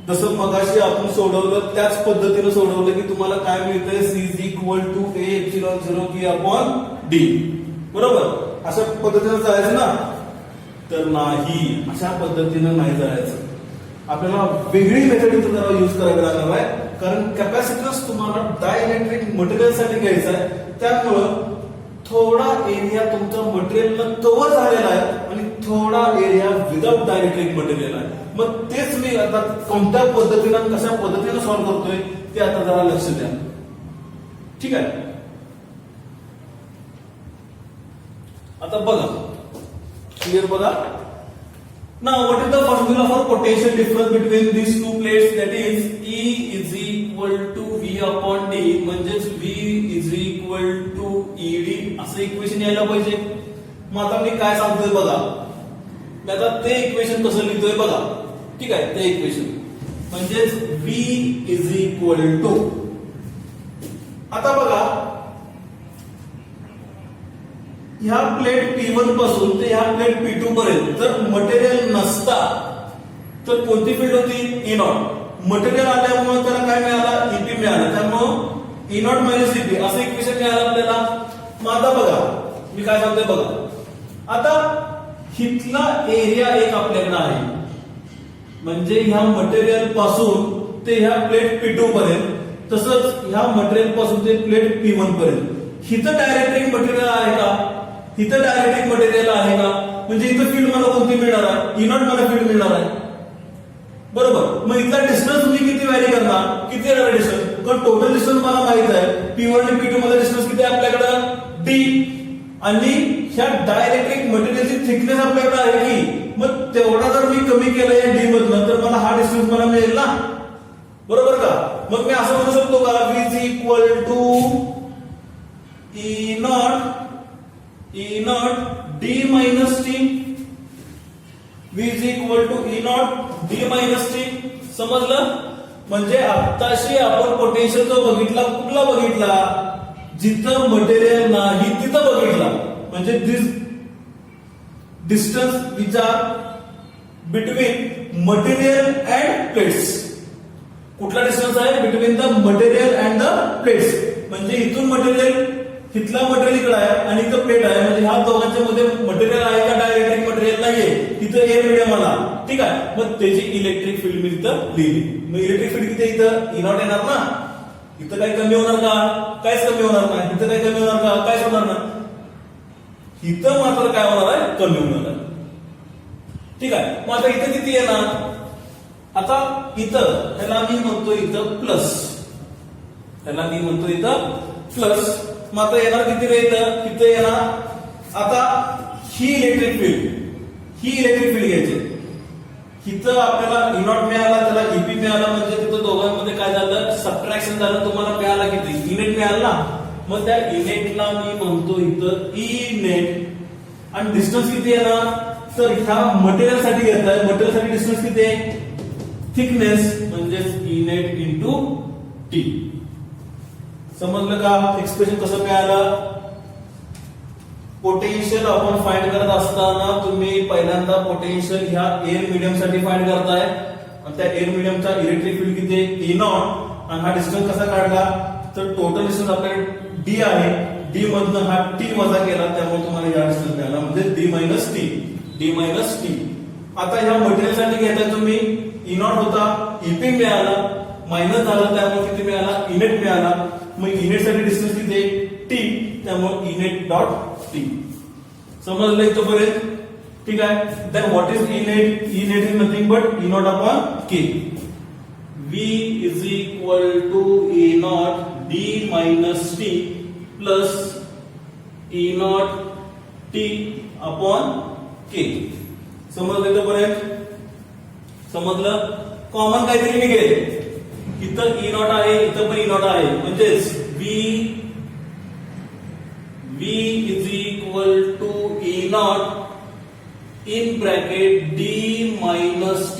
जसं मगाशी आपण सोडवलं त्याच पद्धतीने सोडवलं की तुम्हाला काय मिळतंय? C is equal to A epsilon 0 K upon D. बरोबर? अशा पद्धतीने जायचं ना? तर नाही, अशा पद्धतीनं नाही जायचं. आपल्याला वेगळी मेथड इथं जरा यूज करावी लागणार आहे, कारण कॅपॅसिटन्स तुम्हाला डायइलेक्ट्रिक मटेरियल साठी घ्यायचा आहे. त्यामुळं थोडा एरिया तुमचा मटेरियलनं कव्हर झालेला आहे आणि थोडा एरिया विदाउट डायइलेक्ट्रिक मटेरियल आहे. मग तेच मी आता कोणत्या पद्धतीनं कशा पद्धतीनं सॉल्व्ह करतोय ते आता जरा लक्ष द्या. ठीक आहे. आता बघा, क्लियर बघा. Now what is the formula for potential difference between these two plates? That is E is equal to V upon D. म्हणजेच V is equal to ED असं इक्वेशन यायला पाहिजे. मग आता मी काय सांगतोय बघा, मी आता ते इक्वेशन कसं लिहितोय बघा. ठीक आहे. ते इक्वेशन म्हणजेच V is equal to, आता बघा ह्या प्लेट P1 पासून ते ह्या प्लेट P2 पर्यंत जर मटेरियल नसता तर कोणती फील्ड होती? E not. मटेरियल आल्यामुळे त्याला काय मिळालं? EP मिळालं. त्यामुळे E नॉट मायनस EP असं इक्वेशन मिळालं आपल्याला. मग आता बघा मी काय सांगतोय बघा. आता हिथला एरिया एक आपल्याकडे आहे, म्हणजे ह्या मटेरियल पासून ते ह्या प्लेट P2 पर्यंत, तसंच ह्या मटेरियल पासून ते प्लेट P1 पर्यंत. हिथं डायरेक्ट मटेरियल आहे का? इथं डायरेक्ट मटेरियल आहे का? म्हणजे इथं फील्ड मला कोणती मिळणार आहे? ई नॉट मला फील्ड मिळणार आहे. बरोबर. मग इथला डिस्टन्स तुम्ही किती व्हॅरी करणार? किती येणार डिस्टन्स? कारण टोटल डिस्टन्स मला माहित आहे. P1 आणि P2 मध्ये डिस्टन्स किती आहे आपल्याकडं? D. आणि ह्या डायरेक्ट्रिक मटेरियलची थिकनेस आपल्याकडे आहे की, मग तेवढा जर मी कमी केलं या D मधनं तर मला हा डिस्टन्स मला मिळेल ना? बरोबर का? मग मी असं म्हणू शकतो का? V is equal to E naught D minus T. V is equal to E naught D minus T. समजलं? म्हणजे आत्ताशी आपण पोटेन्शियल जो बघितला, कुठला बघितला? जिथं मटेरियल नाही तिथं बघितला. म्हणजे this distance which are between material and plates. कुठला डिस्टन्स आहे? Between the material and the plates. म्हणजे इथून मटेरियल, तिथला मटेरियल इकडे आहे आणि इथं प्लेट आहे, म्हणजे ह्या दोघांच्या मध्ये मटेरियल आहे का? डायरेक्ट्रिक मटेरियल नाहीये. तिथं एअर मीडियम आला. ठीक आहे. मग त्याची इलेक्ट्रिक फील्ड मी तिथं लिहिली. मग इलेक्ट्रिक फील्ड किती इथं? E नॉट येणार ना? इथं काही कमी होणार का? काहीच कमी होणार नाही. इथं काही कमी होणार का? काहीच होणार नाही. इथं मात्र काय होणार आहे? कमी होणार आहे. ठीक आहे. मग आता इथं किती येणार? आता इथं ह्याला मी म्हणतो इथं प्लस, ह्याला मी म्हणतो इथं प्लस. मग आता येणार किती रे इथं येणार आता ही इलेक्ट्रिक फील्ड घ्यायची. इथं आपल्याला E0 मिळाला, त्याला EP मिळाला, म्हणजे तिथं दोघांमध्ये काय झालं सबट्रॅक्शन झालं. तुम्हाला मिळाला किती इनेट मिळाला. मग त्या इनेटला मी म्हणतो इथं ई नेट. आणि डिस्टन्स किती आहे ना, तर ह्या मटेरियल साठी घेत आहे. मटेरियल साठी डिस्टन्स किती आहे, थिकनेस, म्हणजे ई नेट इंटू टी. समजलं का एक्सप्रेशन कसं मिळालं. पोटेन्शियल आपण फाइंड करत असताना तुम्ही पहिल्यांदा पोटेन्शियल ह्या एअर मीडियम साठी फाइंड करताय. आणि त्या एअर मीडियमचा इलेक्ट्रिक फील्ड किती आहे E0. आणि हा डिस्टन्स कसा काढला, तर टोटल डिस्टन्स आपल्याकडे D आहे. D मधनं हा T वजा केला, त्यामुळे तुम्हाला या डिस्टन्स मिळाला, म्हणजे D मायनस टी. आता ह्या मटेरियल साठी घेताय तुम्ही E0 होता, EP मिळाला, मायनस झालं, त्यामुळे किती मिळाला इनेट मिळाला. मग इनेट साठी डिस्टन्स किती आहे T, त्यामुळे इनेट डॉट टी. समजलं इथपर्यंत, ठीक आहे. Then what is E net. E net is nothing but E0 upon K. V is equal to E0 D minus T plus E0 T upon K. समजलं इथपर्यंत, समजलं. कॉमन काहीतरी निघेल. इथं E0 आहे, इथं पण E0 आहे, म्हणजेच V is equal to E0 in bracket D minus T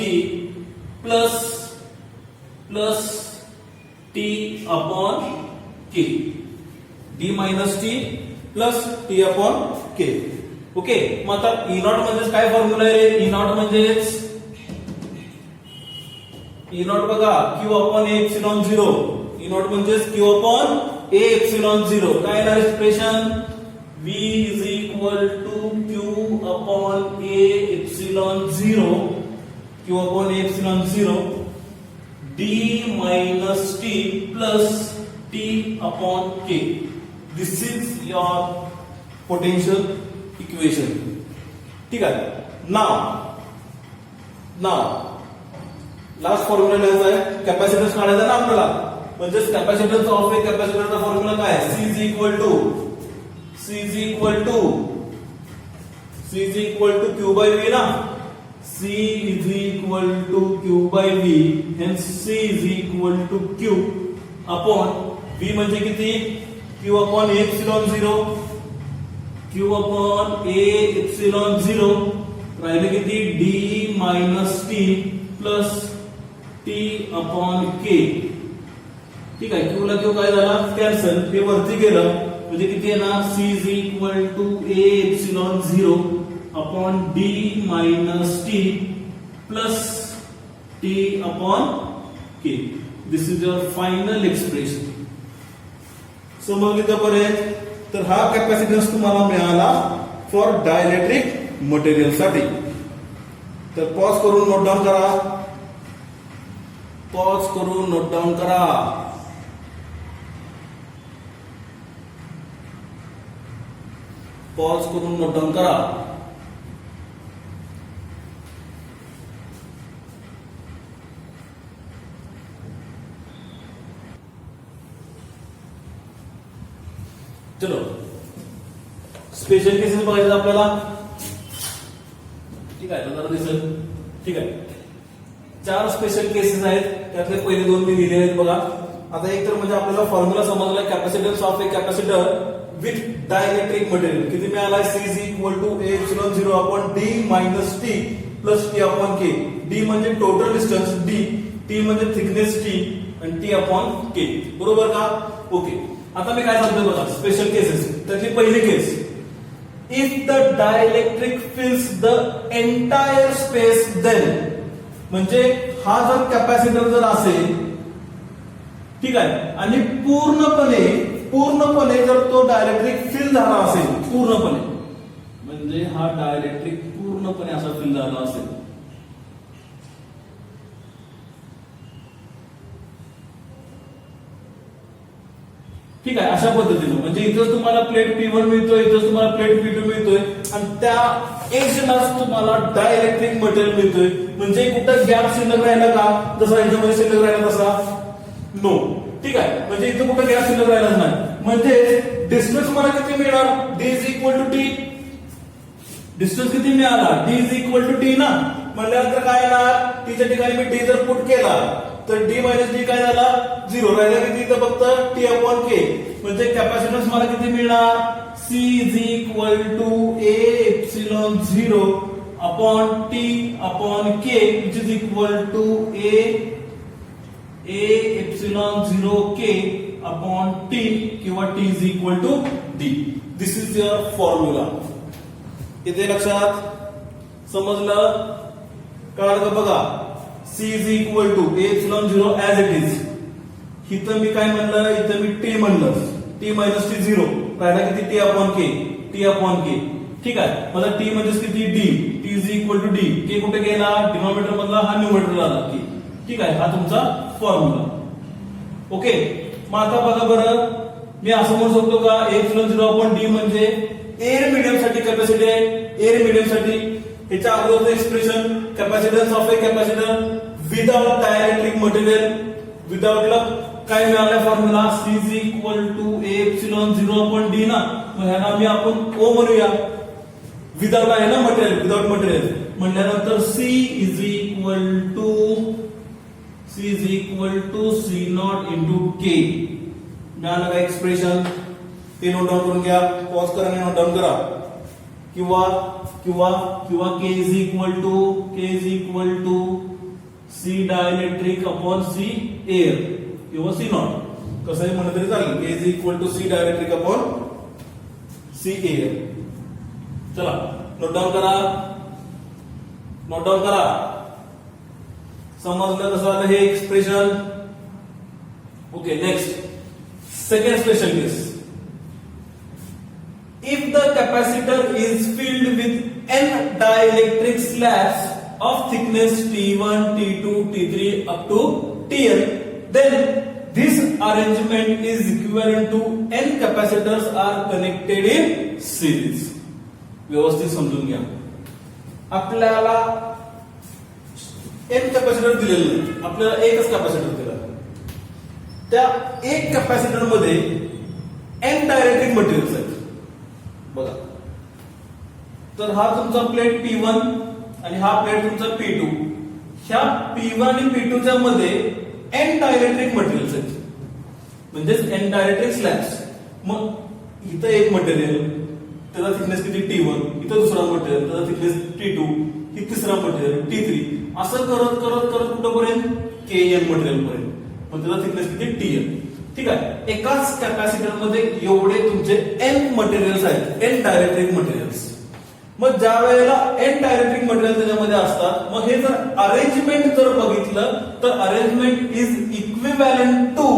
plus T upon K. D minus T plus T upon K. Okay. मग आता E0 म्हणजे काय फॉर्म्युला आहे. E0 म्हणजेच E0 बघा Q upon A epsilon 0. E0 म्हणजेच Q upon A epsilon 0. काय येणार expression, V is equal to Q upon A epsilon 0, Q upon A epsilon 0, D minus T plus T upon K. This is your potential equation. ठीक आहे. Now लास्ट फॉर्म्युला लिहायचा आहे. कॅपॅसिटन्स काढायचा ना आपल्याला, म्हणजेच कॅपॅसिटन्स ऑफ ए कॅपॅसिटरचा फॉर्म्युला काय, C is equal Q by V ना. C is equal to Q by V, hence C is equal to Q upon V म्हणजे किती, Q upon A epsilon 0, Q upon A epsilon 0, राहिले किती D minus T plus T upon K. ठीक आहे. Q ला Q काय झाला कॅन्सल, ते वरती गेलं, म्हणजे किती आहे ना, C is equal to A epsilon 0 upon D minus T plus T upon K. This is your final expression. समजलं पर्यंत. तर हा कॅपॅसिटन्स तुम्हाला मिळाला फॉर डायलेक्ट्रिक मटेरियल साठी. तर पॉज करून नोट डाऊन करा. चलो स्पेशल केसेस बघायचे आपल्याला. ठीक आहे, जरा दिसेल. ठीक आहे, 4 स्पेशल केसेस आहेत, त्यातले पहिले 2 मी लिहिले आहेत बघा. आता एक तर म्हणजे आपल्याला फॉर्म्युला समजला, capacitance of a capacitor with dielectric material किती मिळाला, C is equal to A epsilon 0 upon D minus T plus T upon K. D म्हणजे टोटल डिस्टन्स D, T म्हणजे थिकनेस T आणि T upon K. बरोबर का. ओके. आता मी काय सांगतो बघा, स्पेशल केसेस. त्याची पहिली case, if the dielectric fills the entire space then, म्हणजे हा जर कॅपॅसिटर जर असेल, ठीक आहे, आणि पूर्णपणे जर तो डायलेक्ट्रिक फिल झाला असेल, पूर्णपणे म्हणजे हा डायलेक्ट्रिक पूर्णपणे असा फिल झाला असेल, ठीक आहे, अशा पद्धतीने म्हणजे इथं तुम्हाला प्लेट P1 मिळतोय, इथं तुम्हाला प्लेट P2 मिळतोय, आणि त्या एजलाच तुम्हाला डायलेक्ट्रिक मटेरियल मिळतोय. म्हणजे कुठं गॅप शिल्लक राहिला का? जसा याच्यामध्ये शिल्लक राहिला तसा नो. ठीक आहे, म्हणजे इथं कुठं गॅप शिल्लक राहिलाच नाही. म्हणजे डिस्टन्स मला किती मिळणार? d is equal to T. Distance किती मिळाला? d is equal to T ना. म्हणल्यानंतर काय येणार? टीच्या ठिकाणी मी d जर पुट केला तर d मायनस d काय झाला? 0 राहिला किती? इथं फक्त t अपॉन k. म्हणजे कॅपॅसिटन्स मला किती मिळणार? c is equal to a epsilon 0 upon t upon k which is equal to a epsilon 0 k upon t किंवा t is equal to d. This is your formula. इथे लक्षात समजलं? कळलं का? बघा, c is equal to epsilon 0 as it is. इथं मी काय म्हणलं? इथं मी t म्हणलं. t मायनस t 0 राहिला किती? t upon k. t upon k. ठीक आहे, मला t म्हणजे किती? d. t is equal to d. k कुठे गेला? डिनॉमिनेटर मधला हा न्यूमरेटर आला k. ठीक आहे, हा तुमचा फॉर्म्युला. ओके, मग आता बघा बरं, मी असं म्हणू शकतो का एप्सिलॉन 0 अपॉन d म्हणजे एअर मीडियम साठी कॅपॅसिटी आहे. एअर मीडियम साठी ह्याच्या अगोदरचं expression capacitance of a capacitor without dielectric material. विदाउटला काय मिळालं formula? c is equal to epsilon 0 upon d ना. मग ह्याला मी आपण o म्हणूया. विदाउट आहे ना मटेरियल, विदाउट मटेरियल म्हणल्यानंतर c is equal to c not into k. मिळालं का एक्सप्रेशन? ते नोट डाऊन करून घ्या. पॉज करा आणि नोट डाऊन करा. किंवा किंवा किंवा k is equal to c dielectric upon c air किंवा c नॉट. कसंही म्हणलं तरी चालेल. k is equal to c dielectric upon c air. चला नोट डाऊन करा. नोट डाऊन करा. समजलं कसं आलं हे expression? Okay, next second special case. If the capacitor is filled with n dielectric slabs of thickness T1, T2, T3 up to Tn, then this arrangement is equivalent to n capacitors are connected in series. व्यवस्थित समजून घ्या. आपल्याला n कॅपॅसिटर दिलेलं नाही, आपल्याला एकच कॅपॅसिटर दिला. त्या एक कॅपॅसिटर मध्ये n डायइलेक्ट्रिक मटेरियल्स आहेत. बघा, तर हा तुमचा प्लेट P1 आणि हा प्लेट तुमचा P2. ह्या P1 आणि P2 च्या मध्ये n डायइलेक्ट्रिक मटेरियल्स आहेत, म्हणजेच n डायइलेक्ट्रिक स्लॅब्स. मग इथं एक मटेरियल, त्याचा थिकनेस किती? T1. इथं दुसरा मटेरियल, त्याचा थिकनेस T2. ही तिसरा मटेरियल T3. असं करत करत करत कुठपर्यंत? Kn मटेरियल पर्यंत. मग त्याचा थिकनेस किती? Tn. ठीक आहे, एकाच कॅपॅसिटर मध्ये एवढे तुमचे n मटेरियल्स आहेत, n डायइलेक्ट्रिक मटेरियल्स. मग ज्या वेळेला n डायइलेक्ट्रिक मटेरियल त्याच्यामध्ये असतात, मग हे जर अरेंजमेंट जर बघितलं तर arrangement is equivalent to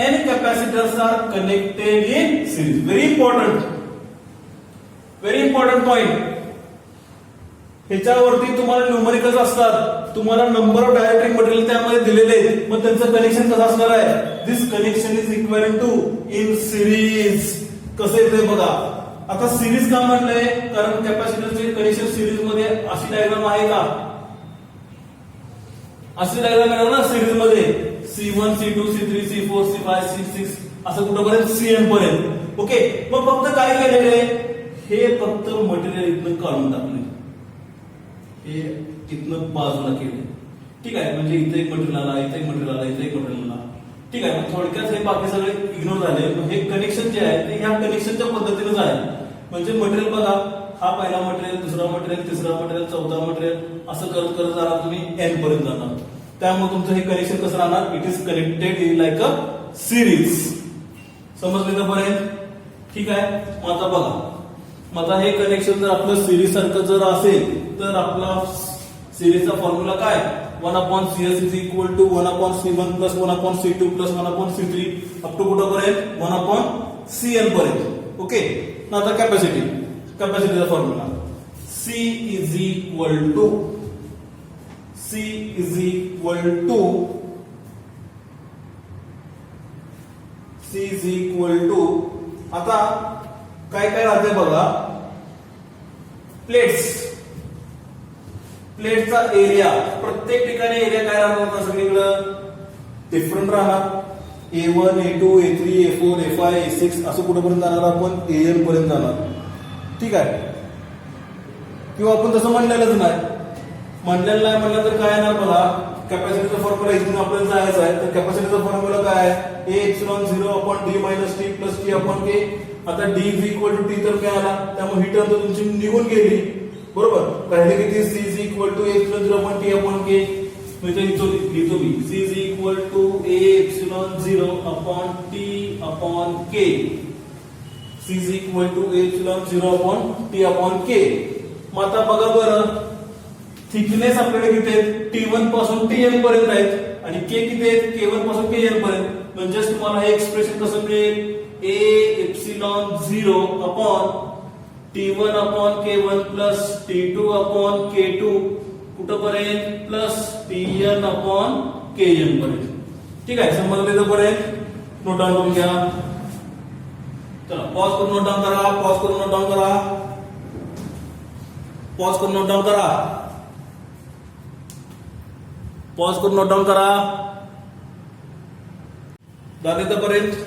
n capacitors are connected in series. Very important point. ह्याच्यावरती तुम्हाला न्यूमरिकल्स असतात, तुम्हाला नंबर ऑफ डायइलेक्ट्रिक मटेरियल त्यामध्ये दिलेले आहेत. मग त्यांचं कनेक्शन कसं असणार आहे? This connection is equivalent to in series. कसं येते बघा. आता सिरीज का म्हणलंय? कारण कॅपॅसिटरचे कनेक्शन सिरीज मध्ये अशी डायग्राम आहे का? अशी डायग्राम आहे ना सिरीज मध्ये. C1, C2, C3, C4, C5, C6 असं कुठपर्यंत Cn पर्यंत. ओके, मग फक्त काय केलेलं आहे? हे फक्त मटेरियल इथनं काढून टाकले, हे इथनं बाजूला केले. ठीक आहे, म्हणजे इथे एक मटेरियल आला, इथे एक मटेरियल आला, इथे एक मटेरियल आला. ठीक आहे, मग थोडक्यात हे बाकी सगळे इग्नोर झाले. हे कनेक्शन जे आहे ते ह्या कनेक्शनच्या पद्धतीनेच आहे. म्हणजे मटेरियल बघा, हा पहिला मटेरियल, दुसरा मटेरियल, तिसरा मटेरियल, चौथा मटेरियल, असं करत करत जाणार तुम्ही n पर्यंत जाणार. त्यामुळे तुमचं हे कनेक्शन कसं राहणार? It is connected in like a series. समजले का पर्यंत? ठीक आहे, मग आता बघा, मग आता हे कनेक्शन जर आपलं सिरीज सारखं जर असेल तर आपला सिरीजचा फॉर्म्युला काय? 1/CS is equal to 1/C1 plus 1/C2 plus 1/C3 up to कुठपर्यंत? 1/Cn पर्यंत. ओके, आता कॅपॅसिटीचा formula C is equal to आता काय काय राहते बघा. प्लेट्स प्लेटचा एरिया, प्रत्येक ठिकाणी एरिया काय राहणार होता सगळीकडं डिफरंट राहणार. A1, A2, A3, A4, A5, A6 असं कुठेपर्यंत जाणार आपण AN पर्यंत जाणार. ठीक आहे. किंवा आपण तसं म्हणलेलंच नाही, म्हणलेलं नाही म्हणलं तर काय येणार बघा, कॅपॅसिटीचा फॉर्म्युला इथून आपल्याला जायचं आहे. तर कॅपॅसिटीचा फॉर्म्युला काय आहे, A epsilon 0 upon D minus T plus T upon K. आता D is equal to T तर मिळाला, त्यामुळे ही टर्म तर तुमची निघून गेली. बरोबर. पहिले किती C is equal to A epsilon 0 upon T upon K. मी तर लिहितो मी C is equal to A epsilon 0 upon T upon K. C is equal to A epsilon 0 upon T upon K. मग आता बघा बरं, थिकनेस आपल्याकडे किती आहेत, T1 पासून Tn पर्यंत आहेत आणि K किती आहेत, K1 पासून Kn पर्यंत. म्हणजे तुम्हाला हे एक्सप्रेशन कसं मिळेल, A epsilon 0 upon T1 upon K1 plus T2 upon K2 कुठपर्यंत प्लस Tn अपॉन Kn पर्यंत. ठीक आहे, समजले तर पर्यंत नोट डाऊन करून घ्या. चला पॉज करून नोट डाऊन करा, पॉज करून नोट डाऊन करा, पॉज करून नोट डाऊन करा, पॉज करून नोट डाऊन करा. झाले तर पर्यंत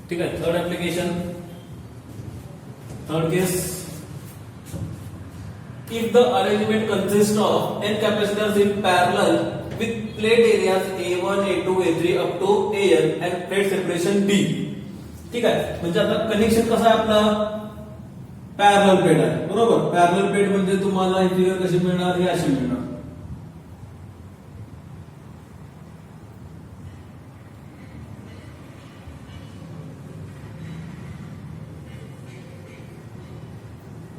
ठीक आहे. Third application, third case, if the arrangement consists of n capacitors in parallel with plate areas A1, A2, A3 up to AN and plate separation D. ठीक आहे. म्हणजे आता कनेक्शन कसं आहे आपलं, पॅरलल प्लेट आहे, बरोबर. पॅरलल प्लेट म्हणजे तुम्हाला ही फिगर कशी मिळणार, ही अशी मिळणार.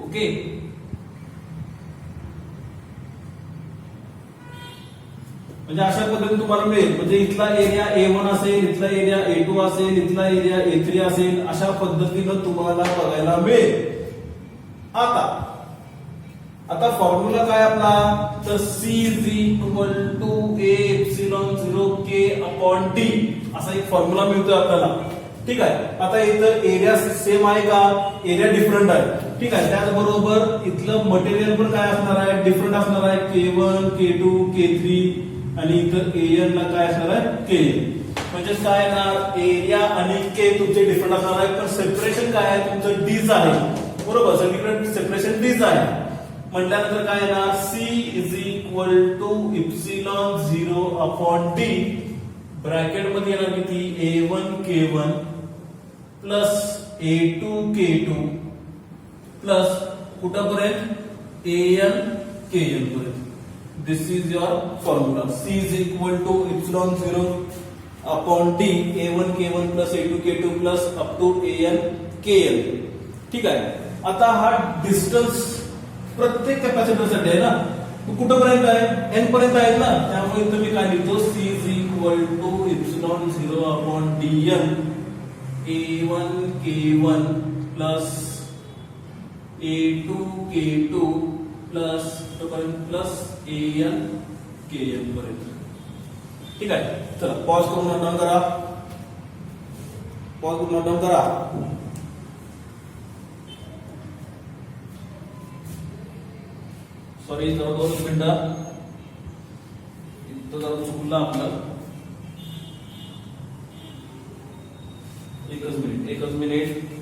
ओके. म्हणजे अशा पद्धतीने तुम्हाला मिळेल. म्हणजे इथला एरिया A1 असेल, इथला एरिया A2 असेल, इथला एरिया A3 असेल, अशा पद्धतीनं तुम्हाला बघायला मिळेल. आता फॉर्म्युला काय आपला, तर C is equal to A epsilon 0 K upon D असा एक फॉर्म्युला मिळतोय आपल्याला. ठीक आहे. आता इथं एरिया सेम आहे का, एरिया डिफरंट आहे. ठीक आहे. त्याचबरोबर इथलं मटेरियल पण काय असणार आहे, डिफरंट असणार आहे. K1, K2, K3 आणि इथं AN ला काय असणार आहे, KN. म्हणजे काय येणार, एरिया आणि K तुमचे डिफरंट असणार आहे, पण सेपरेशन काय आहे तुमचं D's आहे, बरोबर. सगळीकडे सेपरेशन D's आहे. म्हटल्यानंतर काय येणार, C is equal to epsilon 0 upon D bracket मध्ये येणार किती, A1 K1 plus A2 K2 plus कुठपर्यंत AN KN पर्यंत. This is your formula. C is equal to epsilon 0 upon D A1 K1 plus A2 K2 plus up to AN KN. ठीक आहे. आता हा डिस्टन्स प्रत्येक कॅपॅसिटर साठी आहे ना, कुठपर्यंत आहे, N पर्यंत आहे ना. त्यामुळे तुम्ही काय लिहितो, C is equal to epsilon 0 upon DN A1 K1 plus A2 K2 plus AN KN पर्यंत. ठीक आहे. चला पॉज करून नोट डाऊन करा, पॉज करून नोट डाऊन करा. सॉरी, जरा 2 मिनिटं, इथं जरा चुकलं आपलं. एकच मिनिट.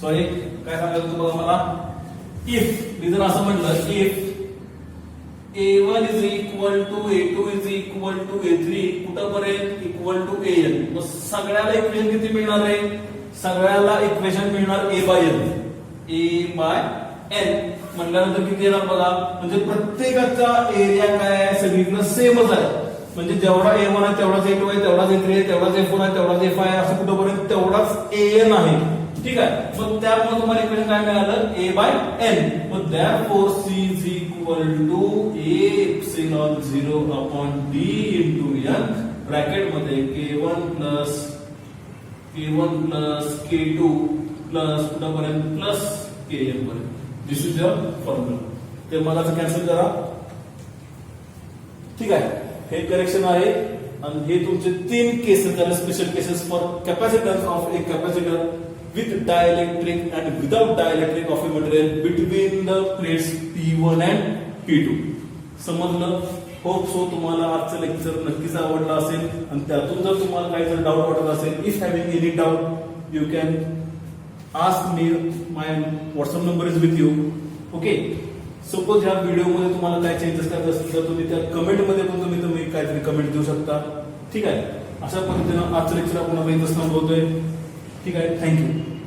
सॉरी, काय सांगायचं तुम्हाला मला, इफ मी जर असं म्हटलं, if A1 is equal to A2 is equal to A3 कुठपर्यंत, इक्वल टू AN. मग सगळ्याला इक्वेशन किती मिळणार आहे, सगळ्याला इक्वेशन मिळणार A बाय N म्हटल्यानंतर किती येणार बघा. म्हणजे प्रत्येकाचा एरिया काय आहे, सगळीकडे सेमच आहे. म्हणजे जेवढा A1 आहे तेवढाच A2 आहे, तेवढाच A3 आहे, तेवढाच A4 आहे, तेवढाच A5 आहे, असं कुठपर्यंत तेवढाच AN आहे. ठीक आहे. मग त्यामुळे तुम्हाला इक्वेशन काय मिळालं, A बाय N. मग therefore C is equal to A epsilon 0 upon D into N bracket मध्ये K1 plus K2 प्लस कुठपर्यंत प्लस KN पर्यंत. दिस इज युअर फॉर्म्युला. ते मला कॅन्सल करा. ठीक आहे. हे करेक्शन आहे आणि हे तुमचे 3 केसेस झाले, special cases for capacitance of a capacitor with dielectric and without dielectric of a material between the plates P1 and P2. समजलं. होप सो तुम्हाला आजचं लेक्चर नक्कीच आवडलं असेल आणि त्यातून जर तुम्हाला काही जर डाऊट वाटत असेल, if having any doubt you can ask me. My WhatsApp number is with you. Okay. Suppose ह्या व्हिडिओमध्ये तुम्हाला काय चेंजेस करायचे असतील तर तुम्ही त्या कमेंटमध्ये पण तुम्ही काहीतरी कमेंट देऊ शकता. ठीक आहे. अशा पद्धतीनं आजचं लेक्चर आपण इथंच थांबवतोय. ठीक आहे. थँक्यू.